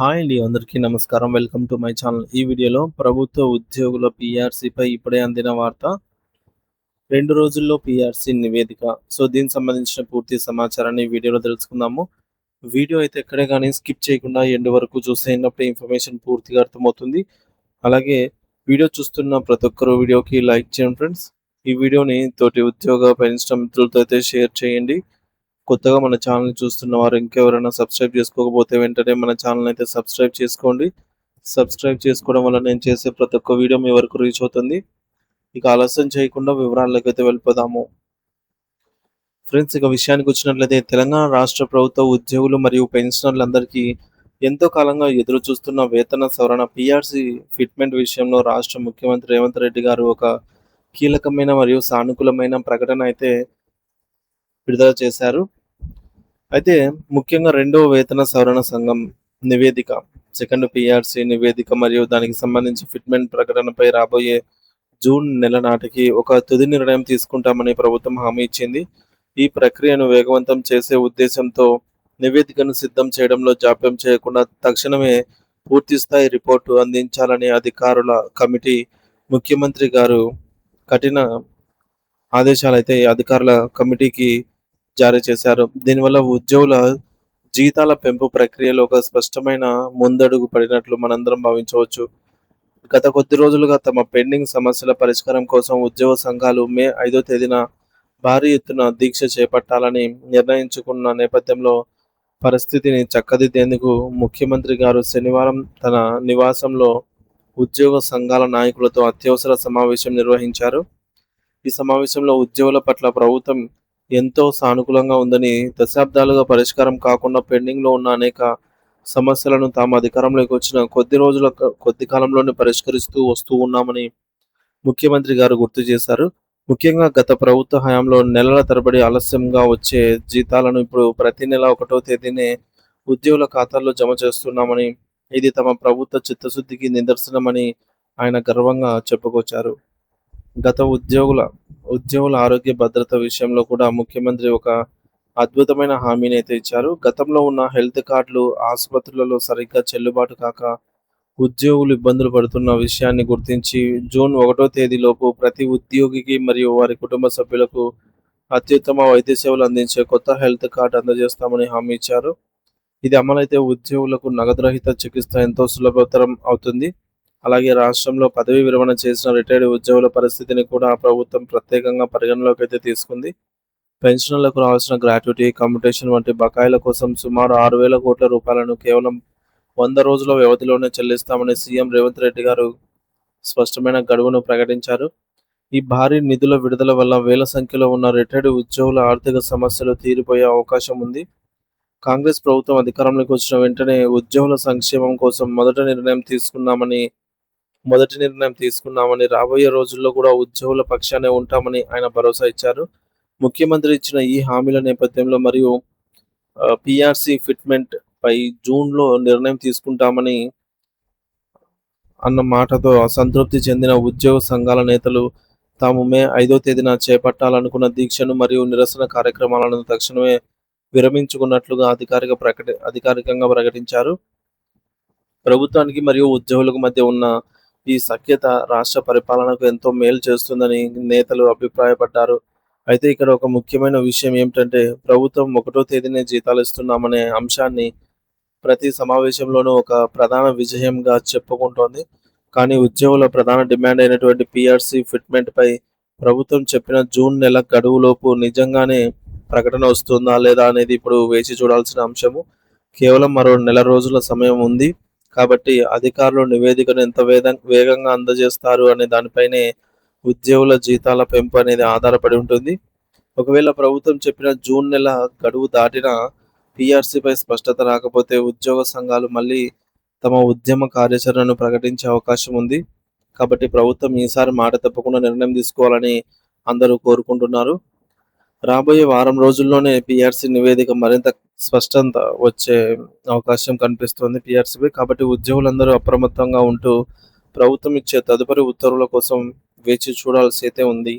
Hi అండి. అందరికీ నమస్కారం. Welcome to my channel. ఈ వీడియోలో ప్రభుత్వ ఉద్యోగుల పీఆర్సీపై ఇప్పుడే అందిన వార్త. 2 రోజుల్లో పీఆర్సీ నివేదిక. దీనికి సంబంధించిన పూర్తి సమాచారాన్ని ఈ వీడియోలో తెలుసుకుందాము. వీడియో అయితే ఎక్కడే గాని స్కిప్ చేయకుండా ఎండ్ వరకు చూసేయండి. అప్పుడే ఇన్ఫర్మేషన్ పూర్తిగా అర్థమవుతుంది. అలాగే వీడియో చూస్తున్న ప్రతి ఒక్కరు వీడియోకి లైక్ చేయండి ఫ్రెండ్స్. ఈ వీడియోని తోటి ఉద్యోగ పెన్షన్ మిత్రులతో అయితే షేర్ చేయండి. కొత్తగా మన ఛానల్‌ని చూస్తున్న వారు ఇంకెవరైనా సబ్స్క్రైబ్ చేసుకోకపోతే వెంటనే మన ఛానల్‌ని అయితే సబ్స్క్రైబ్ చేసుకోండి. సబ్స్క్రైబ్ చేసుకోవడం వల్ల నేను చేసే ప్రతి ఒక్క వీడియో మీ వరకు రీచ్ అవుతుంది. ఇక ఆలస్యం చేయకుండా వివరాల్లోకైతే వెళ్ళిపోదాము. ఫ్రెండ్స్, ఇక విషయానికొచ్చినట్లయితే తెలంగాణ రాష్ట్ర ప్రభుత్వ ఉద్యోగులు మరియు పెన్షనర్లందరికీ ఎంతో కాలంగా ఎదురు చూస్తున్న వేతన సవరణ పీఆర్సీ ఫిట్‌మెంట్ విషయంలో రాష్ట్ర ముఖ్యమంత్రి రేవంత్ రెడ్డి గారు ఒక కీలకమైన మరియు సానుకూలమైన ప్రకటన అయితే విడుదల చేశారు. అయితే ముఖ్యంగా రెండవ వేతన సవరణ సంఘం నివేదిక, సెకండ్ పీఆర్సీ నివేదిక మరియు దానికి సంబంధించి ఫిట్‌మెంట్ ప్రకటనపై రాబోయే జూన్ నెల నాటికి ఒక తుది నిర్ణయం తీసుకుంటామని ప్రభుత్వం హామీ ఇచ్చింది. ఈ ప్రక్రియను వేగవంతం చేసే ఉద్దేశంతో నివేదికను సిద్ధం చేయడంలో జాప్యం చేయకుండా తక్షణమే పూర్తిస్థాయి రిపోర్టు అందించాలని అధికారుల కమిటీ ముఖ్యమంత్రి గారు కఠిన ఆదేశాలైతే అధికారుల కమిటీకి జారీ చేశారు. దీనివల్ల ఉద్యోగుల జీతాల పెంపు ప్రక్రియలో ఒక స్పష్టమైన ముందడుగు పడినట్లు మనందరం భావించవచ్చు. గత కొద్ది రోజులుగా తమ పెండింగ్ సమస్యల పరిష్కారం కోసం ఉద్యోగ సంఘాలు మే 5వ తేదీన భారీ ఎత్తున దీక్ష చేపట్టాలని నిర్ణయించుకున్న నేపథ్యంలో పరిస్థితిని చక్కదిద్దేందుకు ముఖ్యమంత్రి గారు శనివారం తన నివాసంలో ఉద్యోగ సంఘాల నాయకులతో అత్యవసర సమావేశం నిర్వహించారు. ఈ సమావేశంలో ఉద్యోగుల పట్ల ప్రభుత్వం ఎంతో సానుకూలంగా ఉందని, దశాబ్దాలుగా పరిష్కారం కాకుండా పెండింగ్‌లో ఉన్న అనేక సమస్యలను తాము అధికారంలోకి వచ్చిన కొద్ది కాలంలోనే పరిష్కరిస్తూ వస్తూ ఉన్నామని ముఖ్యమంత్రి గారు గుర్తు చేశారు. ముఖ్యంగా గత ప్రభుత్వ హయాంలో నెలల తరబడి ఆలస్యంగా వచ్చే జీతాలను ఇప్పుడు ప్రతి నెల 1వ తేదీనే ఉద్యోగుల ఖాతాల్లో జమ చేస్తున్నామని, ఇది తమ ప్రభుత్వ చిత్తశుద్ధికి నిదర్శనమని ఆయన గర్వంగా చెప్పుకొచ్చారు. గత ఉద్యోగుల ఆరోగ్య భద్రత విషయంలో కూడా ముఖ్యమంత్రి ఒక అద్భుతమైన హామీనైతే ఇచ్చారు. గతంలో ఉన్న హెల్త్ కార్డులు ఆసుపత్రులలో సరిగ్గా చెల్లుబాటు కాక ఉద్యోగులు ఇబ్బందులు పడుతున్న విషయాన్ని గుర్తించి జూన్ 1వ తేదీలోపు ప్రతి ఉద్యోగికి మరియు వారి కుటుంబ సభ్యులకు అత్యుత్తమ వైద్య సేవలు అందించే కొత్త హెల్త్ కార్డ్ అందజేస్తామని హామీ ఇచ్చారు. ఇది అమలైతే ఉద్యోగులకు నగదు రహిత చికిత్స ఎంతో సులభతరం అవుతుంది. అలాగే రాష్ట్రంలో పదవీ విరమణ చేసిన రిటైర్డ్ ఉద్యోగుల పరిస్థితిని కూడా ప్రభుత్వం ప్రత్యేకంగా పరిగణలోకి అయితే తీసుకుంది. పెన్షనర్లకు రావాల్సిన గ్రాట్యుటీ, కమ్యుటేషన్ వంటి బకాయిల కోసం సుమారు 6,000 కోట్ల రూపాయలను కేవలం 100 రోజుల వ్యవధిలోనే చెల్లిస్తామని సీఎం రేవంత్ రెడ్డి గారు స్పష్టమైన గడువును ప్రకటించారు. ఈ భారీ నిధుల విడుదల వల్ల వేల సంఖ్యలో ఉన్న రిటైర్డ్ ఉద్యోగుల ఆర్థిక సమస్యలు తీరిపోయే అవకాశం ఉంది. కాంగ్రెస్ ప్రభుత్వం అధికారంలోకి వచ్చిన వెంటనే ఉద్యోగుల సంక్షేమం కోసం మొదటి నిర్ణయం తీసుకున్నామని, రాబోయే రోజుల్లో కూడా ఉద్యోగుల పక్షానే ఉంటామని ఆయన భరోసా ఇచ్చారు. ముఖ్యమంత్రి ఇచ్చిన ఈ హామీల నేపథ్యంలో మరియు పీఆర్సీ ఫిట్‌మెంట్ పై జూన్‌లో నిర్ణయం తీసుకుంటామని అన్న మాటతో అసంతృప్తి చెందిన ఉద్యోగ సంఘాల నేతలు తాము మే 5వ తేదీన చేపట్టాలనుకున్న దీక్షను మరియు నిరసన కార్యక్రమాలను తక్షణమే విరమించుకున్నట్లుగా అధికారికంగా ప్రకటించారు. ప్రభుత్వానికి మరియు ఉద్యోగులకు మధ్య ఉన్న ఈ సఖ్యత రాష్ట్ర పరిపాలనకు ఎంతో మేలు చేస్తుందని నేతలు అభిప్రాయపడ్డారు. అయితే ఇక్కడ ఒక ముఖ్యమైన విషయం ఏమిటంటే, ప్రభుత్వం 1వ తేదీనే జీతాలు ఇస్తున్నామనే అంశాన్ని ప్రతి సమావేశంలోనూ ఒక ప్రధాన విజయంగా చెప్పుకుంటోంది. కానీ ఉద్యోగుల ప్రధాన డిమాండ్ అయినటువంటి పీఆర్సీ ఫిట్‌మెంట్‌పై ప్రభుత్వం చెప్పిన జూన్ నెల గడువులోపు నిజంగానే ప్రకటన వస్తుందా లేదా అనేది ఇప్పుడు వేచి చూడాల్సిన అంశము. కేవలం మరో నెల రోజుల సమయం ఉంది. కాబట్టి అధికారులు నివేదికను ఎంత వేగంగా అందజేస్తారు అనే దానిపైనే ఉద్యోగుల జీతాల పెంపు అనేది ఆధారపడి ఉంటుంది. ఒకవేళ ప్రభుత్వం చెప్పిన జూన్ నెల గడువు దాటినా పీఆర్సీపై స్పష్టత రాకపోతే ఉద్యోగ సంఘాలు మళ్ళీ తమ ఉద్యమ కార్యాచరణను ప్రకటించే అవకాశం ఉంది. కాబట్టి ప్రభుత్వం ఈసారి మాట తప్పకుండా నిర్ణయం తీసుకోవాలని అందరూ కోరుకుంటున్నారు. రాబోయే వారం రోజుల్లోనే పీఆర్సీ నివేదిక మరింత స్పష్టత వచ్చే అవకాశం కనిపిస్తోంది పీఆర్సీపై. కాబట్టి ఉద్యోగులందరూ అప్రమత్తంగా ఉంటూ ప్రభుత్వం ఇచ్చే తదుపరి ఉత్తర్వుల కోసం వేచి చూడాల్సి అయితే ఉంది.